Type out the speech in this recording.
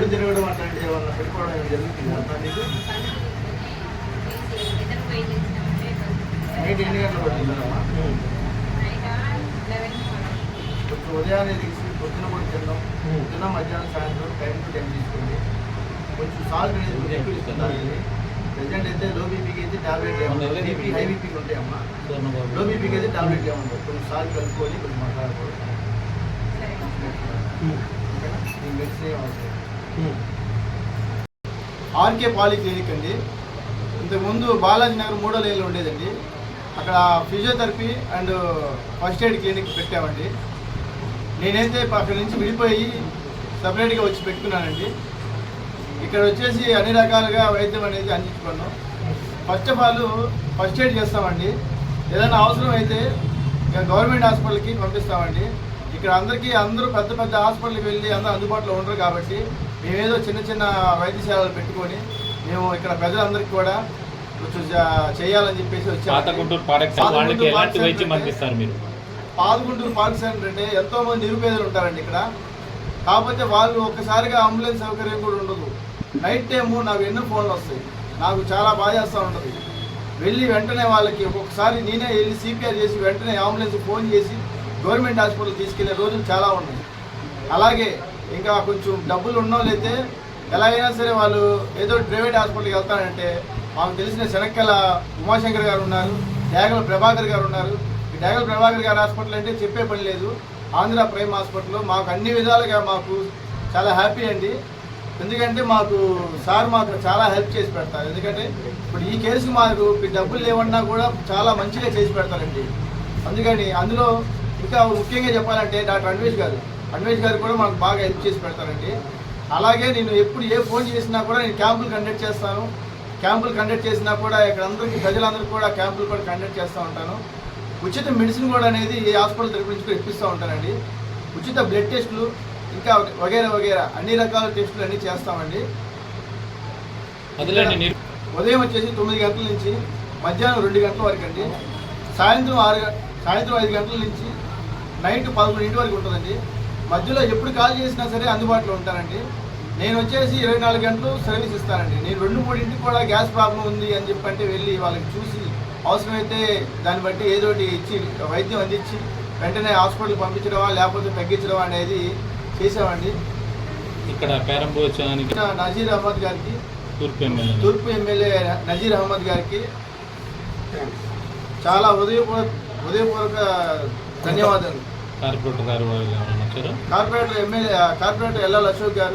కళ్ళు తిరగడం అట్లాంటి ఏమన్నా పెట్టుకోవడం జరుగుతుంది అంతా మీకు నైట్ ఎన్ని గంటలు పడుతుందమ్మా? కొంచెం ఉదయాన్నే తీసి పొద్దున కూడా తిన్నాం, పొద్దున మధ్యాహ్నం సాయంత్రం టైం టు టైం తీసుకోండి. కొంచెం సాల్ట్ అనేది కొంచెం ఎక్కువ ఇస్తున్నారు. ప్రజెంట్ అయితే లో బీపీకి అయితే టాబ్లెట్ ఏమన్నా, బీపీ హై బీపీకి ఉంటాయమ్మా. లో బీపీకి అయితే టాబ్లెట్ ఏమన్నా కొంచెం సాల్ట్ కలుపుకొని కొంచెం మాట్లాడుకోవాలి. ఆర్కే పాలీ క్లినిక్ అండి. ఇంతకుముందు బాలాజీ నగర్ 3వ లైన్లో ఉండేదండి. అక్కడ physiotherapy and first aid clinic పెట్టామండి. నేనైతే అక్కడి నుంచి విడిపోయి సపరేట్గా వచ్చి పెట్టుకున్నానండి. ఇక్కడ వచ్చేసి అన్ని రకాలుగా వైద్యం అనేది అందించుకున్నాం. First of all first aid చేస్తామండి. ఏదైనా అవసరం అయితే గవర్నమెంట్ హాస్పిటల్కి పంపిస్తామండి. ఇక్కడ అందరూ పెద్ద పెద్ద హాస్పిటల్కి వెళ్ళి అందరూ అందుబాటులో ఉండరు కాబట్టి మేమేదో చిన్న చిన్న వైద్యశాలలు పెట్టుకొని మేము ఇక్కడ ప్రజలందరికీ కూడా కొంచెం చేయాలని చెప్పేసి వచ్చాము. పాతగుంటూరు పార్క్ సెంటర్ అంటే ఎంతోమంది నిరుపేదలు ఉంటారండి ఇక్కడ. కాకపోతే వాళ్ళు ఒక్కసారిగా అంబులెన్స్ సౌకర్యం కూడా ఉండదు. నైట్ టైము నాకు ఎన్నో ఫోన్లు వస్తాయి, నాకు చాలా బాధ చేస్తూ ఉంటుంది. వెళ్ళి వెంటనే వాళ్ళకి ఒక్కొక్కసారి నేనే వెళ్ళి సిపిఆర్ చేసి వెంటనే అంబులెన్స్ ఫోన్ చేసి గవర్నమెంట్ హాస్పిటల్ తీసుకెళ్లే రోజులు చాలా ఉన్నాయి. అలాగే ఇంకా కొంచెం డబ్బులు ఉన్నోళ్ళైతే ఎలా అయినా సరే వాళ్ళు ఏదో ప్రైవేట్ హాస్పిటల్కి వెళ్తానంటే మాకు తెలిసిన శనక్కల ఉమాశంకర్ గారు ఉన్నారు, డేగల ప్రభాకర్ గారు ఉన్నారు. ఈ డేగల ప్రభాకర్ గారి హాస్పిటల్ అంటే చెప్పే పని లేదు. ఆంధ్ర ప్రైమ్ హాస్పిటల్లో మాకు అన్ని విధాలుగా మాకు చాలా హ్యాపీ అండి. ఎందుకంటే మాకు చాలా హెల్ప్ చేసి పెడతారు. ఎందుకంటే ఇప్పుడు ఈ కేసుకి మాకు డబ్బులు లేవన్నా కూడా చాలా మంచిగా చేసి పెడతారండి. అందుకని అందులో ఇంకా ముఖ్యంగా చెప్పాలంటే డాక్టర్ అన్వేష్ గారు కూడా మాకు బాగా హెల్ప్ చేసి పెడతారండి. అలాగే నేను ఎప్పుడు ఏ ఫోన్ చేసినా కూడా నేను క్యాంపులు కండక్ట్ చేస్తాను. క్యాంపులు కండక్ట్ చేసినా కూడా ఇక్కడ అందరికీ ప్రజలందరికీ కూడా క్యాంపులు కూడా కండక్ట్ చేస్తూ ఉంటాను. ఉచిత మెడిసిన్ కూడా అనేది ఈ హాస్పిటల్ తరపు నుంచి కూడా ఇప్పిస్తూ ఉంటానండి. ఉచిత బ్లడ్ టెస్టులు ఇంకా వగేరా అన్ని రకాల టెస్టులు అన్నీ చేస్తామండి. ఉదయం వచ్చేసి 9 గంటల నుంచి మధ్యాహ్నం 2 గంటల వరకు అండి. సాయంత్రం 5 గంటల నుంచి నైట్ 11 వరకు ఉంటుందండి. మధ్యలో ఎప్పుడు కాల్ చేసినా సరే అందుబాటులో ఉంటానండి. నేను వచ్చేసి 24 గంటలు సర్వీస్ ఇస్తానండి. నేను 2-3 కూడా గ్యాస్ ప్రాబ్లం ఉంది అని చెప్పంటే వెళ్ళి వాళ్ళకి చూసి అవసరమైతే దాన్ని బట్టి ఏదోటి ఇచ్చి వైద్యం అందించి వెంటనే హాస్పిటల్ పంపించడమా లేకపోతే తగ్గించడం అనేది చేసామండి. ఇక్కడ నజీర్ అహ్మద్ గారికి, తూర్పు ఎమ్మెల్యే నజీర్ అహ్మద్ గారికి చాలా హృదయపూర్వక ధన్యవాదాలు. Corporator MLA corporator L L Ashok గారు,